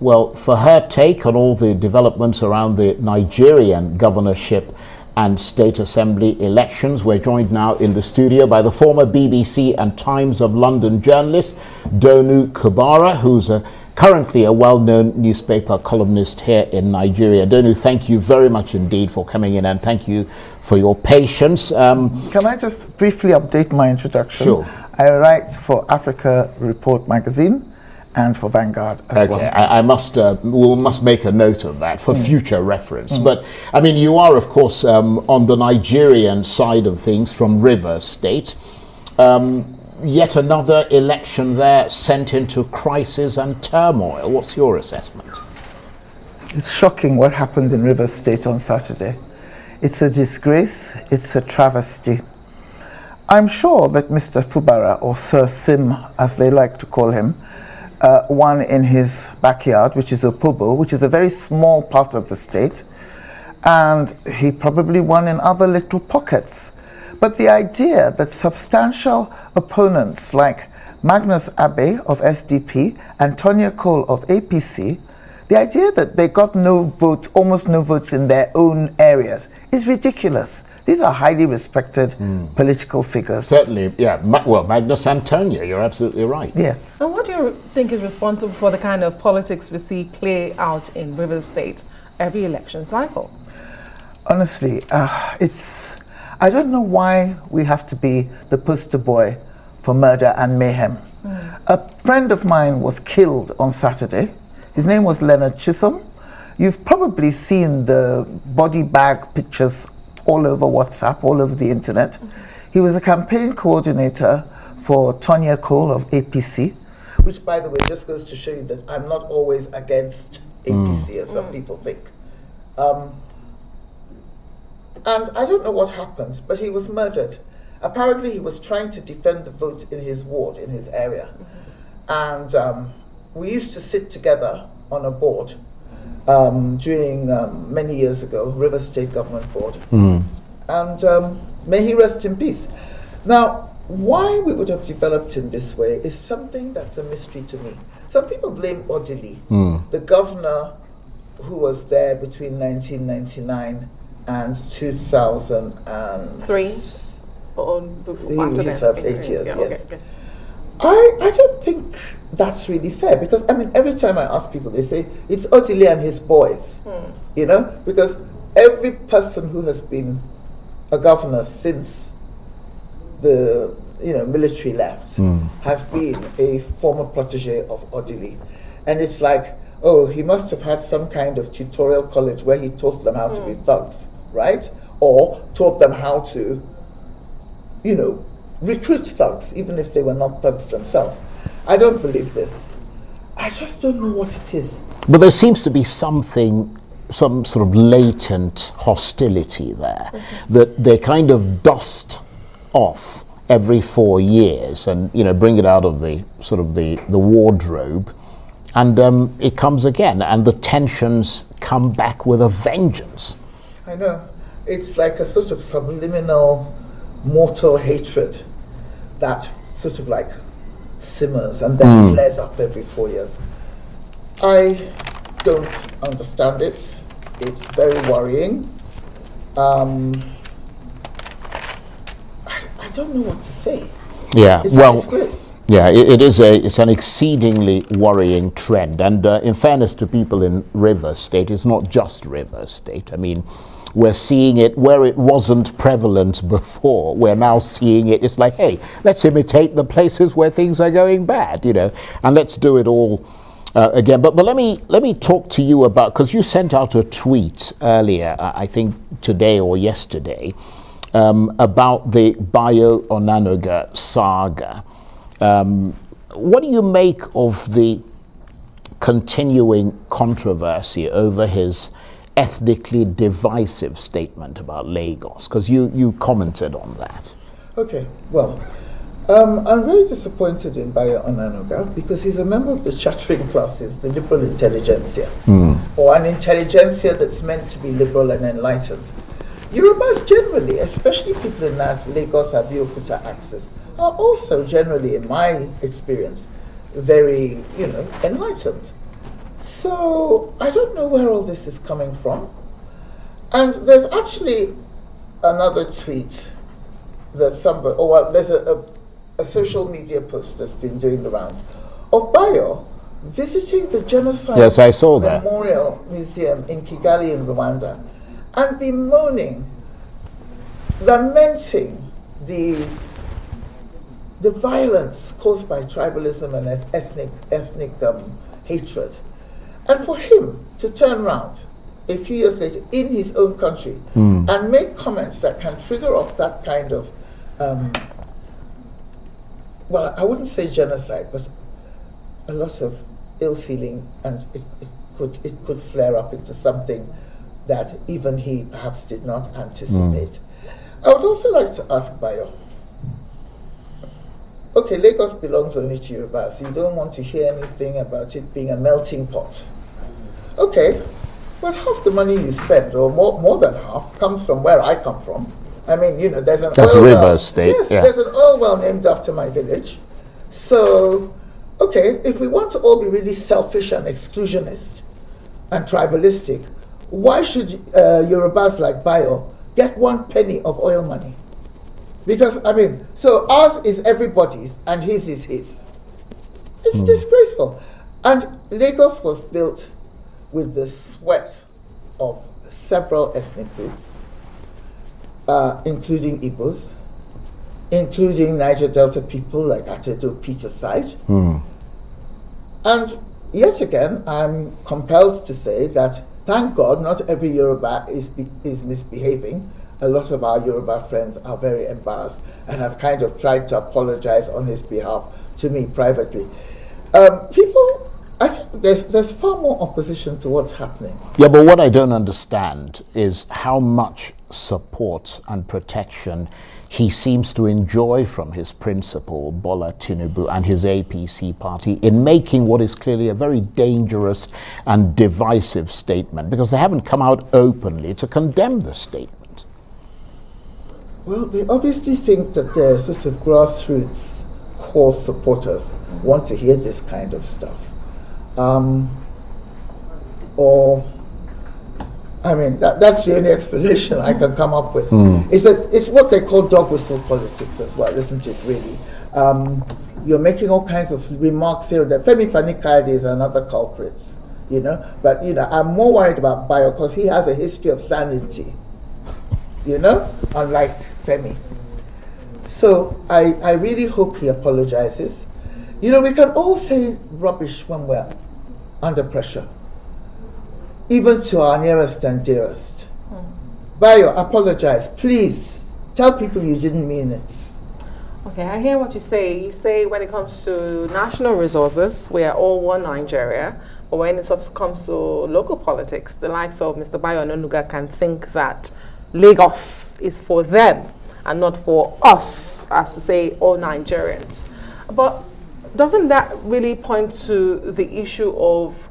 well, for her take on all the developments around the Nigerian governorship and state assembly elections, we're joined now in the studio by the former BBC and Times of London journalist, Donu Kubara, who's currently a well-known newspaper columnist here in Nigeria. Donu, thank you very much indeed for coming in, and thank you for your patience. Can I just briefly update my introduction? Sure. I write for Africa Report magazine and for Vanguard as well. I must, we must make a note of that for future reference. But I mean, you are, of course, on the Nigerian side of things from Rivers State. Yet another election there sent into crisis and turmoil. What's your assessment? It's shocking what happened in Rivers State on Saturday. It's a disgrace, it's a travesty. I'm sure that Mr. Fubara, or Sir Sim, as they like to call him, won in his backyard, which is Opobo, which is a very small part of the state, and he probably won in other little pockets. But the idea that substantial opponents like Magnus Abe of SDP and Tonya Cole of APC, the idea that they got no votes, almost no votes in their own areas, is ridiculous. These are highly respected political figures. Certainly, yeah. Well, Magnus and Tonya, you're absolutely right. Yes. And what do you think is responsible for the kind of politics we see play out in Rivers State every election cycle? Honestly, I don't know why we have to be the poster boy for murder and mayhem. A friend of mine was killed on Saturday. His name was Leonard Chisholm. You've probably seen the body bag pictures all over WhatsApp, all over the internet. He was a campaign coordinator for Tonya Cole of APC, which, by the way, just goes to show you that I'm not always against APC, as some people think. And I don't know what happened, but he was murdered. Apparently, he was trying to defend the vote in his ward, in his area. And we used to sit together on a board during many years ago, River State Government Board. And may he rest in peace. Now, why we would have developed in this way is something that's a mystery to me. Some people blame Odili, the governor who was there between 1999 and 2003. He served 8 years, yes. Okay. I don't think that's really fair, because I mean, every time I ask people, they say it's Odili and his boys, you know, because every person who has been a governor since the military left has been a former protege of Odili, and it's like, oh, he must have had some kind of tutorial college where he taught them how to be thugs, right? Or taught them how to, recruit thugs, even if they were not thugs themselves. I don't believe this. I just don't know what it is. But there seems to be some sort of latent hostility there, that they kind of dust off every 4 years and, bring it out of the sort of the wardrobe, and it comes again, and the tensions come back with a vengeance. I know. It's like a sort of subliminal mortal hatred that sort of like simmers and then flares up every 4 years. I don't understand it. It's very worrying. I don't know what to say. Yeah, It's a disgrace. Yeah, it's an exceedingly worrying trend, and in fairness to people in Rivers State, it's not just Rivers State. I mean, we're seeing it where it wasn't prevalent before. We're now seeing it. It's like, hey, let's imitate the places where things are going bad, and let's do it all again. But let me talk to you about, because you sent out a tweet earlier, I think today or yesterday, about the Bayo Onanoga saga. What do you make of the continuing controversy over his ethnically divisive statement about Lagos? Because you commented on that. Okay, well, I'm very disappointed in Bayo Onanoga because he's a member of the chattering classes, the liberal intelligentsia, or an intelligentsia that's meant to be liberal and enlightened. Yorubas generally, especially people in that Lagos Abeokuta axis, are also generally, in my experience, very, enlightened. So I don't know where all this is coming from. And there's actually another tweet that somebody, or well, there's a social media post that's been doing the rounds of Bayo visiting the Genocide Yes, I saw that. Memorial Museum in Kigali in Rwanda and bemoaning, lamenting the violence caused by tribalism and ethnic hatred. And for him to turn around a few years later in his own country and make comments that can trigger off that kind of, well, I wouldn't say genocide, but a lot of ill feeling, and it could flare up into something that even he perhaps did not anticipate. I would also like to ask Bayo, okay, Lagos belongs only to Yoruba, so you don't want to hear anything about it being a melting pot. Okay, but half the money you spend, or more than half, comes from where I come from. I mean, you know, there's an That's oil River well. State. Yes, yeah. there's an oil well named after my village. So, okay, if we want to all be really selfish and exclusionist and tribalistic, why should Yorubas like Bayo get 1 penny of oil money? Because, I mean, so ours is everybody's and his is his. It's disgraceful. And Lagos was built with the sweat of several ethnic groups, including Igbos, including Niger Delta people like Atedo Peter side. And yet again, I'm compelled to say that, thank God, not every Yoruba is misbehaving. A lot of our Yoruba friends are very embarrassed and have kind of tried to apologize on his behalf to me privately. People, I think there's far more opposition to what's happening. Yeah, but what I don't understand is how much support and protection he seems to enjoy from his principal, Bola Tinubu, and his APC party in making what is clearly a very dangerous and divisive statement, because they haven't come out openly to condemn the statement. Well, they obviously think that their sort of grassroots core supporters want to hear this kind of stuff. Or, I mean, that's the only explanation I can come up with. Is that it's what they call dog whistle politics as well, isn't it, really? You're making all kinds of remarks here that Femi Fani-Kayode is another culprit, you know? But, you know, I'm more worried about Bayo because he has a history of sanity, you know, unlike Femi. So I really hope he apologizes. You know, we can all say rubbish when we're under pressure, even to our nearest and dearest. Bayo, apologize. Please, tell people you didn't mean it. Okay, I hear what you say. You say when it comes to national resources, we are all one Nigeria. But when it comes to local politics, the likes of Mr. Bayo Ononuga can think that Lagos is for them and not for us, as to say all Nigerians. But doesn't that really point to the issue of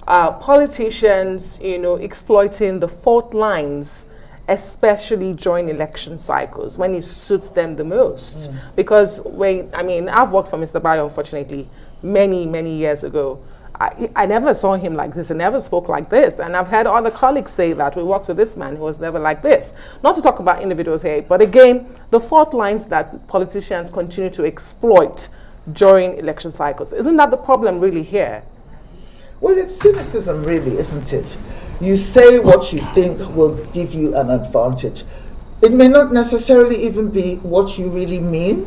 politicians, you know, exploiting the fault lines, especially during election cycles when it suits them the most? Because I've worked for Mr. Bayo, unfortunately, many years ago. I never saw him like this. I never spoke like this. And I've had other colleagues say that we worked with this man who was never like this. Not to talk about individuals here, but again, the fault lines that politicians continue to exploit during election cycles. Isn't that the problem really here? Well, it's cynicism, really, isn't it? You say what you think will give you an advantage. It may not necessarily even be what you really mean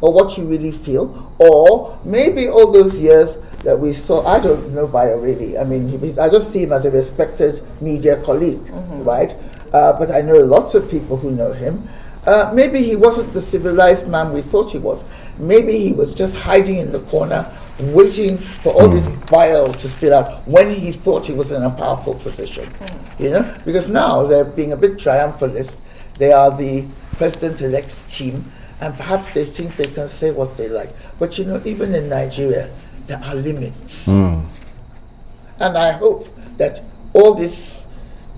or what you really feel, or maybe all those years that we saw, I don't know Bayo really. I mean, I just see him as a respected media colleague, right? But I know lots of people who know him. Maybe he wasn't the civilized man we thought he was. Maybe he was just hiding in the corner, waiting for all this bile to spill out when he thought he was in a powerful position. You know, because now they're being a bit triumphalist. They are the president-elect's team, and perhaps they think they can say what they like. But you know, even in Nigeria, there are limits. And I hope that all this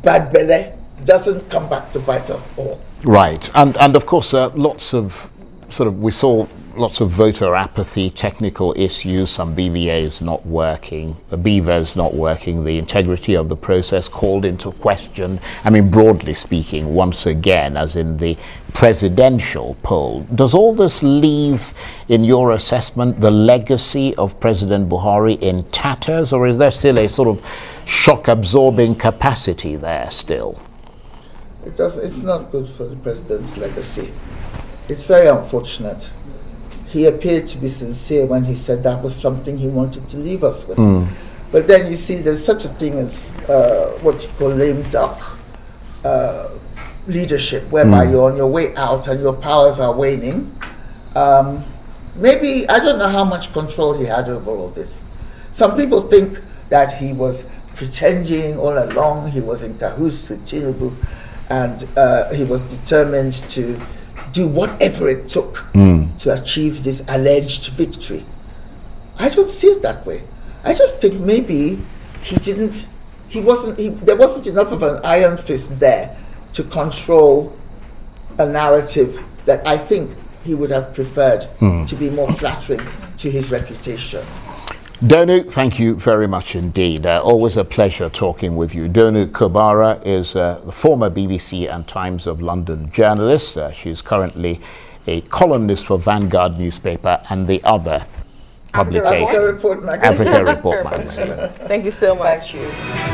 bad belly doesn't come back to bite us all. Right, and of course lots of we saw lots of voter apathy, technical issues, some BVAs not working, the BVAs not working, the integrity of the process called into question. I mean, broadly speaking, once again, as in the presidential poll. Does all this leave, in your assessment, the legacy of President Buhari in tatters, or is there still a sort of shock-absorbing capacity there still? It's not good for the president's legacy. It's very unfortunate. He appeared to be sincere when he said that was something he wanted to leave us with. But then you see there's such a thing as what you call lame duck leadership, whereby you're on your way out and your powers are waning. Maybe, I don't know how much control he had over all this. Some people think that he was pretending all along, he was in cahoots with Tinubu, and he was determined to do whatever it took to achieve this alleged victory. I don't see it that way. I just think maybe there wasn't enough of an iron fist there to control a narrative that I think he would have preferred to be more flattering to his reputation. Donu, thank you very much indeed. Always a pleasure talking with you. Donu Coinballerz is the former BBC and Times of London journalist. She's currently a columnist for Vanguard newspaper and the other publication, Africa Report magazine. Africa Report magazine. Thank you so much. Thank you.